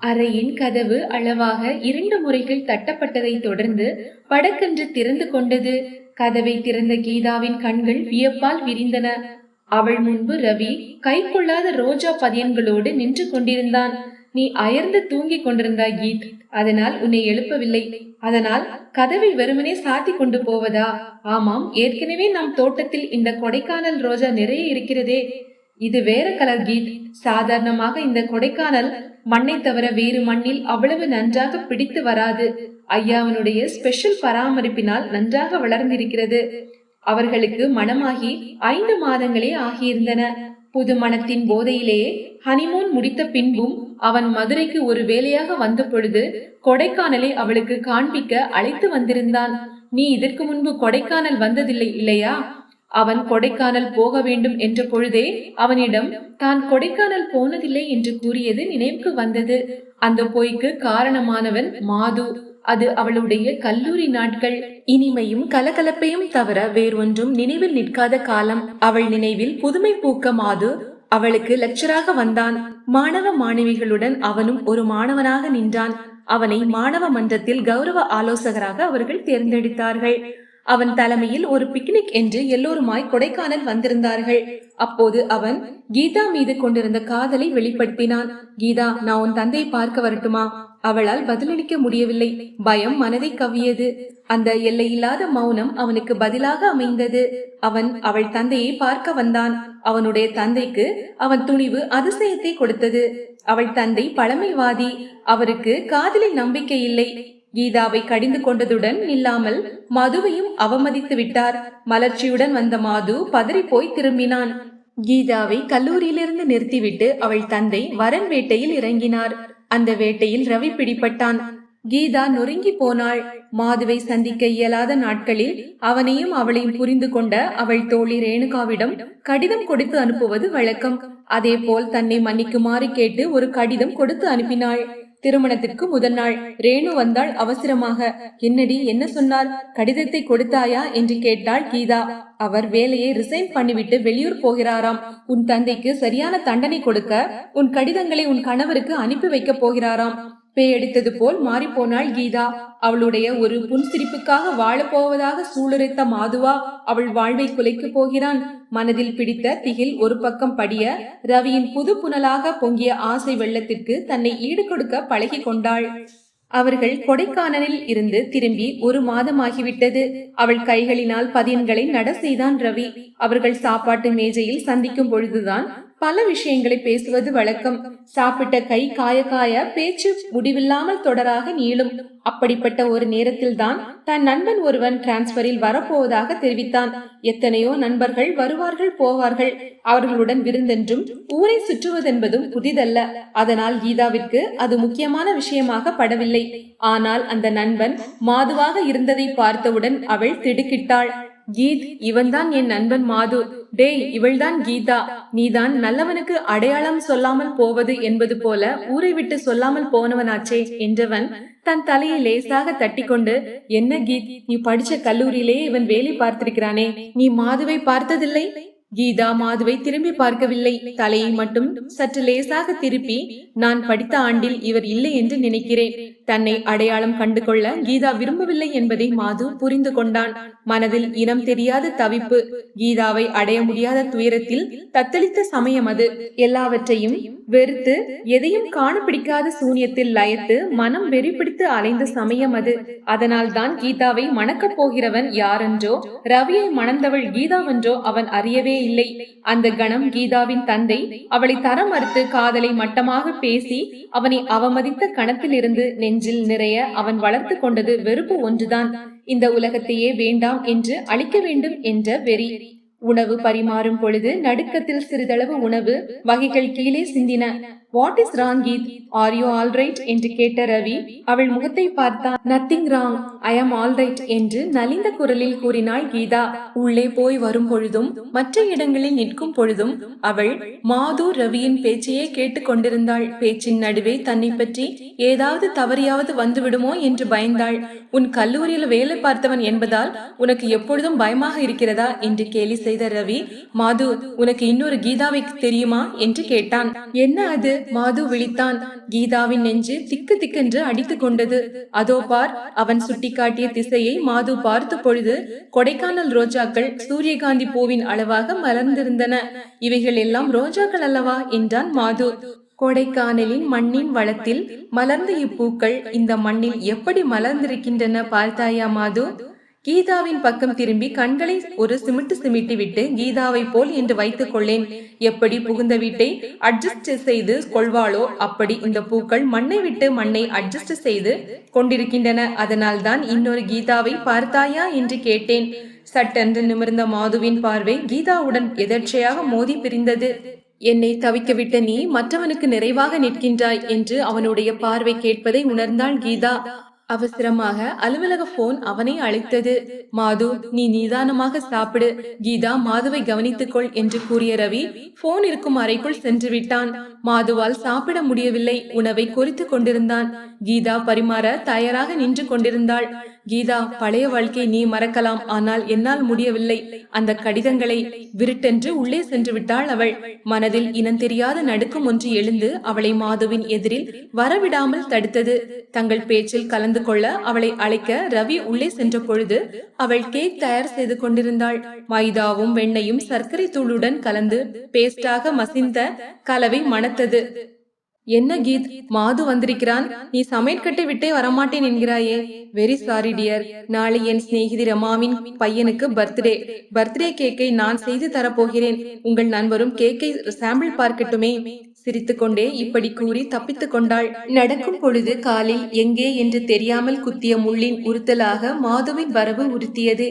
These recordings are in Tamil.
அறையின் கதவு அளவாக 2 முறைகள் தட்டப்பட்டதை தொடர்ந்து படக்கென்று திறந்து கொண்டது. கதவை திறந்த கீதாவின் கண்கள் வியப்பால் விரிந்தன. அவள் முன்பு ரவி கைக்கொள்ளாத ரோஜா பதியன்களோடு நின்று கொண்டிருந்தான். நீ அயர்ந்து தூங்கிக் கொண்டிருந்தாய் கீத், அதனால் உன்னை எழுப்பவில்லை. அதனால் கதவை வெறுமனே சாத்தி கொண்டு போவதா? ஆமாம், ஏற்கனவே நம் தோட்டத்தில் இந்த கொடைக்கானல் ரோஜா நிறைய இருக்கிறதே. இது வேற கலர் கீத். சாதாரணமாக இந்த கொடைக்கானல் மண்ணை தவிர வேறு மண்ணில் அவ்வளவு நன்றாக பிடித்து வராது. ஐயாவனுடைய ஸ்பெஷல் பராமரிப்பினால் நன்றாக வளர்ந்திருக்கிறது. அவர்களுக்கு மணமாகி 5 மாதங்களே ஆகியிருந்தன. புது மணத்தின் போதையிலேயே ஹனிமூன் முடித்த பின்பும் அவன் மதுரைக்கு ஒரு வேலையாக வந்த பொழுது கொடைக்கானலை அவளுக்கு காண்பிக்க அழைத்து வந்திருந்தான். நீ இதற்கு முன்பு கொடைக்கானல் வந்ததில்லை இல்லையா? அவன் கொடைக்கானல் போக வேண்டும் என்ற பொழுதே அவனிடம் தான் கொடைக்கானல் போனதில்லை என்று கூறியது நினைவுக்கு வந்தது. அந்த பொய்க்கு காரணமானவன் மாது. அது அவளுடைய கல்லூரி நாட்கள். இனிமையும் கலகலப்பையும் தவிர வேறொன்றும் நினைவில் நிற்காத காலம். அவள் நினைவில் புதுமை பூக்க மாது அவளுக்கு லெக்சராக வந்தான். மாணவ மாணவிகளுடன் அவனும் ஒரு மாணவனாக நின்றான். அவனை மாணவ மன்றத்தில் கௌரவ ஆலோசகராக அவர்கள் தேர்ந்தெடுத்தார்கள். அவன் தலைமையில் ஒரு பிக்னிக் என்று எல்லோருமாய் கொடைக்கானல் வந்திருந்தார்கள். அப்போது அவன் கீதா மீது கொண்டிருந்த காதலை வெளிப்படுத்தினான். கீதா, நான் உன் தந்தையை பார்க்க வரட்டுமா? அவளால் பதிலளிக்க முடியவில்லை. பயம் மனதை கவ்வியது. அந்த எல்லையில்லாத மௌனம் அவனுக்கு பதிலாக அமைந்தது. அவன் அவள் தந்தையை பார்க்க வந்தான். அவனுடைய தந்தைக்கு அவன் துணிவு அதிசயத்தை கொடுத்தது. அவள் தந்தை பழமைவாதி. அவருக்கு காதலில் நம்பிக்கை இல்லை. கீதாவை கடிந்து கொண்டதுடன் நில்லாமல் மதுவையும் அவமதித்து விட்டார். மலர்ச்சியுடன் வந்த மாது பதறி போய் திரும்பினான். கீதாவை கல்லூரியிலிருந்து நிறுத்திவிட்டு அவள் தந்தை வரன் வேட்டையில் இறங்கினார். அந்த வேட்டையில் ரவி பிடிபட்டான். கீதா நொறுங்கி போனாள். மாதுவை சந்திக்க இயலாத நாட்களில் அவனையும் அவளையும் புரிந்து கொண்ட அவள் தோழி ரேணுகாவிடம் கடிதம் கொடுத்து அனுப்புவது வழக்கம். அதே போல் தன்னை மன்னிக்குமாறு கேட்டு ஒரு கடிதம் கொடுத்து அனுப்பினாள். திருமணத்திற்கு முதல் நாள் ரேணு வந்தாள் அவசரமாக. என்னடி, என்ன சொன்னார்? கடிதத்தை கொடுத்தாயா என்று கேட்டாள் கீதா. அவர் வேலையை ரிசைன் பண்ணிவிட்டு வெளியூர் போகிறாராம். உன் தந்தைக்கு சரியான தண்டனை கொடுக்க உன் கடிதங்களை உன் கணவருக்கு அனுப்பி வைக்க போகிறாராம். பேயடித்தது போல் மாறி போனாள் கீதா. அவளுடைய ஒரு புன்சிரிப்புக்காக வாழப் போவதாக சூளுரைத்த மாதுவா அவள் வாழ்வை குலைக்கு போகிறான். மனதில் பிடித்த திகில் ஒரு பக்கம் படிய ரவியின் புது புனலாக பொங்கிய ஆசை வெள்ளத்திற்கு தன்னை ஈடு கொடுக்க பழகி கொண்டாள். அவர்கள் கொடைக்கானலில் இருந்து திரும்பி 1 மாதமாகிவிட்டது. அவள் கைகளினால் பதியன்களை நட செய்தான் ரவி. அவர்கள் சாப்பாட்டு மேஜையில் சந்திக்கும் பொழுதுதான் பல விஷயங்களை பேசுவது வழக்கம். சாப்பிட்ட கை காய காய பேச்சு முடிவில்லாமல் தொடராக நீளும். அப்படிப்பட்ட ஒரு நேரத்தில் தான் தன் நண்பன் ஒருவன் டிரான்ஸ்பரில் வரப்போவதாக தெரிவித்தான். எத்தனையோ நண்பர்கள் வருவார்கள் போவார்கள். அவர்களுடன் விருந்தென்றும் ஊரை சுற்றுவதென்பதும் புதிதல்ல. அதனால் கீதாவிற்கு அது முக்கியமான விஷயமாக படவில்லை. ஆனால் அந்த நண்பன் மாதுவாக இருந்ததை பார்த்தவுடன் அவள் திடுக்கிட்டாள். கீத், இவன்தான் என் நண்பன் மாது. டேய், இவள்தான் கீதா. நீதான் நல்லவனுக்கு அடையாளம் சொல்லாமல் போவது என்பது போல ஊரை விட்டு சொல்லாமல் போனவனாச்சே என்றவன் தன் தலையை லேசாக தட்டி கொண்டு, என்ன கீத், நீ படிச்ச கல்லூரியிலே இவன் வேலை பார்த்திருக்கிறானே, நீ மாதுவை பார்த்ததில்லை? கீதா மாதுவை திரும்பி பார்க்கவில்லை. தலையை மட்டும் சற்று லேசாக திருப்பி, நான் படித்த ஆண்டில் இவர் இல்லை என்று நினைக்கிறேன். தன்னை அடையாளம் கண்டு கொள்ள கீதா விரும்பவில்லை என்பதை மாது புரிந்து கொண்டான். மனதில் இனம் தெரியாத தவிப்பு. கீதாவை அடைய முடியாத துயரத்தில் தத்தளித்த சமயம் அது. எல்லாவற்றையும் வெறுத்து எதையும் காண பிடிக்காத சூன்யத்தில் லயத்து மனம் வெறிப்பிடித்து அலைந்த சமயம் அது. அதனால் தான் கீதாவை மணக்கப் போகிறவன் யாரென்றோ ரவியை மணந்தவள் கீதாவென்றோ அவன் அறியவே இல்லை. அந்த கணம் கீதாவின் தந்தை அவளை தர மறுத்து காதலை மட்டமாக பேசி அவனை அவமதித்த கணத்தில் இருந்து நெஞ்சில் நிறைய அவன் வளர்த்து கொண்டது வெறுப்பு ஒன்றுதான். இந்த உலகத்தையே வேண்டாம் என்று அழிக்க வேண்டும் என்ற வெறி. உணவு பரிமாறும் பொழுது நடுக்கத்தில் சிறிதளவு உணவு வகைகள் கீழே சிந்தின. What is wrong Keith? Are you all right என்று கேட்ட ரவி அவள் முகத்தை பார்த்தான். நத்திங் ராங், ஐ ஆம் ஆல் ரைட் என்று நலிந்த குரலில் கூறினாள் கீதா. உள்ளே போய் வரும் பொழுதும் மற்ற இடங்களில் நிற்கும் பொழுதும் அவள் மாது ரவியின் பேச்சையே கேட்டு கொண்டிருந்தாள். பேச்சின் நடுவே தன்னை பற்றி ஏதாவது தவறியாவது வந்துவிடுமோ என்று பயந்தாள். உன் கல்லூரியில் வேலை பார்த்தவன் என்பதால் உனக்கு எப்பொழுதும் பயமாக இருக்கிறதா என்று கேலி செய்த ரவி, மாது, உனக்கு இன்னொரு கீதாவை தெரியுமா என்று கேட்டான். என்ன அது? மாது விழித்தான். கீதாவின் நெஞ்சு திக்கு திக்கென்று அடித்து கொண்டது. அதோ பார், அவன் சுட்டிக்காட்டிய திசையை மாது பார்த்த பொழுது கொடைக்கானல் ரோஜாக்கள் சூரியகாந்தி பூவின் அளவாக மலர்ந்திருந்தன. இவைகள் எல்லாம் ரோஜாக்கள் அல்லவா என்றான் மாது. கொடைக்கானலின் மண்ணின் வளத்தில் மலர்ந்த இப்பூக்கள் இந்த மண்ணில் எப்படி மலர்ந்திருக்கின்றன பார்த்தாயா மாது? கீதாவின் பக்கம் திரும்பி கண்களை ஒரு சிமிட்டி விட்டு கீதாவை போல் என்று வைத்துக் கொள்ளேன். எப்படி புகுந்த வீட்டை அட்ஜஸ்ட் செய்து கொள்வாளோ அப்படி இந்த பூக்கள் மண்ணை விட்டு மண்ணை அட்ஜஸ்ட் செய்து கொண்டிருக்கின்றன. அதனால் தான் இன்னொரு கீதாவை பார்த்தாயா என்று கேட்டேன். சட்டென்று நிமிர்ந்த மாதுவின் பார்வை கீதாவுடன் எதர்ச்சையாக மோதி பிரிந்தது. என்னை தவிக்க விட்ட நீ மற்றவனுக்கு நிறைவாக நிற்கின்றாய் என்று அவனுடைய பார்வை கேட்பதை உணர்ந்தாள் கீதா. அவசரமாக அலுவலக போன் அவனை அழைத்தது. மாது, நீ நிதானமாக சாப்பிடு, கீதா மாதுவை கவனித்துக்கொள் என்று கூறிய ரவி போன் இருக்கும் அறைக்குள் சென்று விட்டான். மாதுவால் சாப்பிட முடியவில்லை. உணவை குறித்து கொண்டிருந்தான். கீதா பரிமாற தயாராக நின்று கொண்டிருந்தாள். கீதா, பழைய வாழ்க்கை நீ மறக்கலாம், ஆனால் என்னால் முடியவில்லை. அந்த கடிதங்களை விருட்டென்று உள்ளே சென்று விட்டாள் அவள். மனதில் இனம் தெரியாத நடுக்கம் ஒன்று எழுந்து அவளை மாதுவின் எதிரில் வரவிடாமல் தடுத்தது. தங்கள் பேச்சில் கலந்து கொள்ள அவளை அழைக்க ரவி உள்ளே சென்ற பொழுது அவள் கேக் தயார் செய்து கொண்டிருந்தாள். மைதாவும் வெண்ணையும் சர்க்கரை தூளுடன் கலந்து பேஸ்டாக மசிந்த கலவை மணத்தது. என்ன கீத், மாது வந்திருக்கிறான், நீ சமையற்கட்டை விட்டே வரமாட்டேன் என்கிறாயே? வெரி சாரி டியர், நாளை என் சிநேகிதி ரமாவின் பையனுக்கு பர்த்டே கேக்கை நான் செய்து தரப்போகிறேன். உங்கள் நண்பரும் கேக்கை சாம்பிள் பார்க்கட்டுமே? சிரித்துக்கொண்டே இப்படி கூறி தப்பித்துக் கொண்டாள். நடக்கும் பொழுது காலில் எங்கே என்று தெரியாமல் குத்திய முள்ளின் உறுத்தலாக மாதுவின் வரவு உறுத்தியது.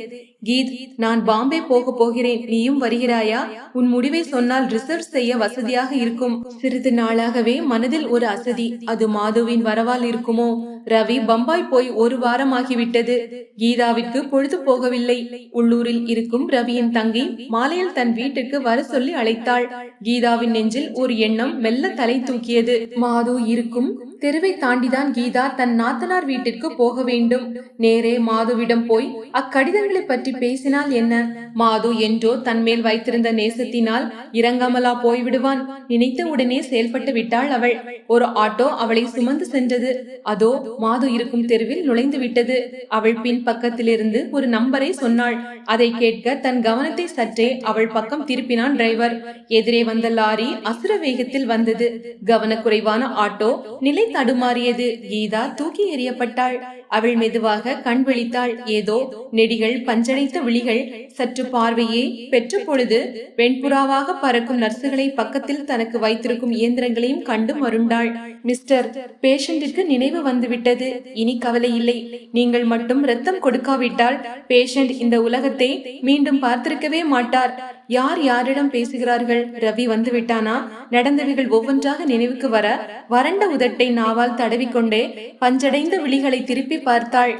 கீத், நான் பாம்பே போகிறேன், நீயும் வருகிறாயா? உன் முடிவை சொன்னால் ரிசர்வ் செய்ய வசதியாக இருக்கும். சிறிது நாளாகவே மனதில் ஒரு அசதி, அது மாதுவின் வரவால் இருக்குமோ? ரவி பம்பாய் போய் ஒரு வாரமாகிவிட்டது. கீதாவிற்கு பொழுது போகவில்லை. உள்ளூரில் இருக்கும் ரவியின் தங்கை மாலையில் தன் வீட்டுக்கு வர சொல்லி அழைத்தாள். கீதாவின் நெஞ்சில் ஒரு எண்ணம் மெல்ல தலை தூக்கியது. மாது இருக்கும் தெருவை தாண்டிதான் கீதா தன் நாத்தனார் வீட்டிற்கு போக வேண்டும். நேரே மாதுவிடம் போய் அக்கடிதங்களை பற்றி பேசினால் என்ன? மாது என்றோ தன்மேல் வைத்திருந்த நேசத்தினால் இறங்காமலா போய்விடுவான்? நினைத்த உடனே செயல்பட்டு விட்டாள் அவள். ஒரு ஆட்டோ அவளை சுமந்து சென்றது. அதோ மாது இருக்கும் தெருவில் நுழைந்து விட்டது. அவள் பின் பக்கத்திலிருந்து ஒரு நம்பரை சொன்னாள். அதை கேட்க தன் கவனத்தை சற்றே அவள் பக்கம் திருப்பினான் டிரைவர். எதிரே வந்த லாரி அசுர வேகத்தில் வந்தது. கவனக்குறைவான ஆட்டோ நிலை தடுமாறியது. கீதா தூக்கி எறியப்பட்டாள். அவள் மெதுவாக கண் விழித்தாள். ஏதோ நெடிகள் பஞ்சடைத்த விழிகள் சற்று பார்வையே பெற்ற பொழுது வெண்புறாவாக பறக்கும் நர்சுகளை பக்கத்தில் தனக்கு வைத்திருக்கும் இயந்திரங்களையும் கண்டு மருண்டாள். மிஸ்டர், பேஷண்டிற்கு நினைவு வந்துவிட்டது. இனி கவலை இல்லை. நீங்கள் மட்டும் ரத்தம் கொடுக்காவிட்டால் பேஷண்ட் இந்த உலகத்தை மீண்டும் பார்த்திருக்கவே மாட்டார். யார் யாரிடம் பேசுகிறார்கள்? ரவி வந்து விட்டானா? நடந்தவைகள் ஒவ்வொன்றாக நினைவுக்கு வர வறண்ட உதட்டை நாவால் தடவிக்கொண்டே பஞ்சடைந்த விழிகளை திருப்பி பார்த்தாள்.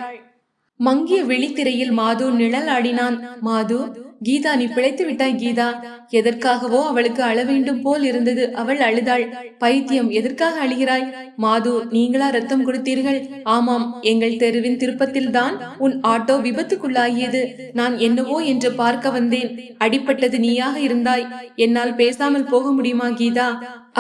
மங்கிய விழித்திரையில் மாது நிழல் ஆடினான். மாது, கீதா, நீ பிழைத்து விட்டாய் கீதா. எதற்காகவோ அவளுக்கு அழ வேண்டும் போல் இருந்தது. அவள் அழுதாள். பைத்தியம், எதற்காக அழுகிறாய்? மாது, நீங்களா ரத்தம் கொடுத்தீர்கள்? ஆமாம், எங்கள் தெருவின் திருப்பத்தில் தான் உன் ஆட்டோ விபத்துக்குள்ளாகியது. நான் என்னவோ என்று பார்க்க வந்தேன். அடிப்பட்டது நீயாக இருந்தாய். என்னால் பேசாமல் போக முடியுமா கீதா?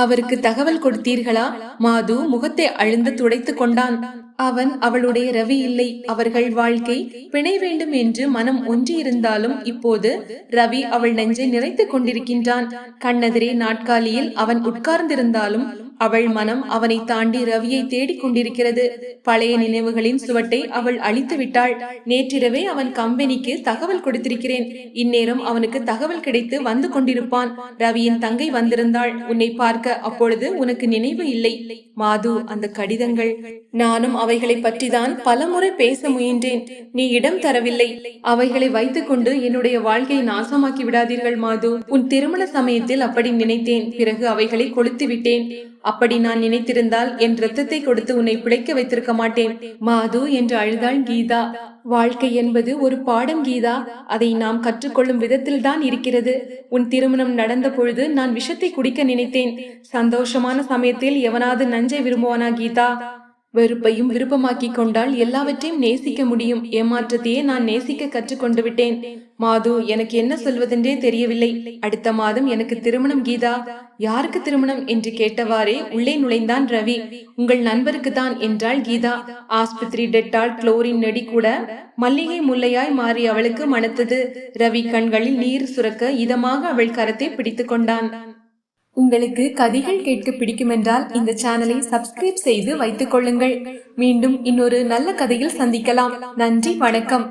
அவருக்கு தகவல் கொடுத்தீர்களா? மாது முகத்தை அழுந்து துடைத்து கொண்டான். அவன் அவளுடைய ரவி இல்லை. அவர்கள் வாழ்க்கை பிணை வேண்டும் என்று மனம் ஒன்றியிருந்தாலும் இப்போது ரவி அவள் நெஞ்சை நிறைத்துக் கொண்டிருக்கின்றான். கண்ணெதிரே நாட்காலியில் அவன் உட்கார்ந்திருந்தாலும் அவள் மனம் அவனை தாண்டி ரவியை தேடிக் கொண்டிருக்கிறது. பழைய நினைவுகளின் சுவட்டை அவள் அழித்து விட்டாள். நேற்றிரவே அவன் கம்பெனிக்கு தகவல் கொடுத்திருக்கிறேன். இந்நேரம் அவனுக்கு தகவல் கிடைத்து வந்து கொண்டிருப்பான். ரவியின் தங்கை வந்திருந்தாள் உன்னை பார்க்க. அப்பொழுது உனக்கு நினைவு இல்லை. மாது, அந்த கடிதங்கள், நானும் அவைகளை பற்றிதான் பலமுறை பேச முயன்றேன். நீ இடம் தரவில்லை. அவைகளை வைத்துக் கொண்டு என்னுடைய வாழ்க்கையை நாசமாக்கி விடாதீர்கள் மாது. உன் திருமண சமயத்தில் அப்படி நினைத்தேன். பிறகு அவைகளை கொளுத்து விட்டேன். அப்படி நான் நினைத்திருந்தால் என் ரத்தத்தை கொடுத்து உன்னை பிழைக்க வைத்திருக்க மாட்டேன். மாது என்று அழுதாள் கீதா. வாழ்க்கை என்பது ஒரு பாடம் கீதா. அதை நாம் கற்றுக்கொள்ளும் விதத்தில் தான் இருக்கிறது. உன் திருமணம் நடந்த பொழுது நான் விஷத்தை குடிக்க நினைத்தேன். சந்தோஷமான சமயத்தில் எவனாவது நஞ்சை விரும்புவானா கீதா? வெறுப்பையும் விருப்பமாக்கி கொண்டால் எல்லாவற்றையும் நேசிக்க முடியும். ஏமாற்றத்தையே நான் நேசிக்க கற்றுக்கொண்டு விட்டேன். மாது, எனக்கு என்ன சொல்வதென்றே தெரியவில்லை. அடுத்த மாதம் எனக்கு திருமணம் கீதா. யாருக்கு திருமணம் என்று கேட்டவாறே உள்ளே நுழைந்தான் ரவி. உங்கள் நண்பருக்கு தான் என்றாள் கீதா. ஆஸ்பத்திரி டெட்டால் குளோரின் நெடி கூட மல்லிகை முல்லையாய் மாறி அவளுக்கு மணத்தது. ரவி கண்களில் நீர் சுரக்க இதமாக அவள் கரத்தை பிடித்து கொண்டான். உங்களுக்கு கதைகள் கேட்க பிடிக்குமென்றால் இந்த சேனலை சப்ஸ்கிரைப் செய்து வைத்துக் கொள்ளுங்கள். மீண்டும் இன்னொரு நல்ல கதையில் சந்திக்கலாம். நன்றி, வணக்கம்.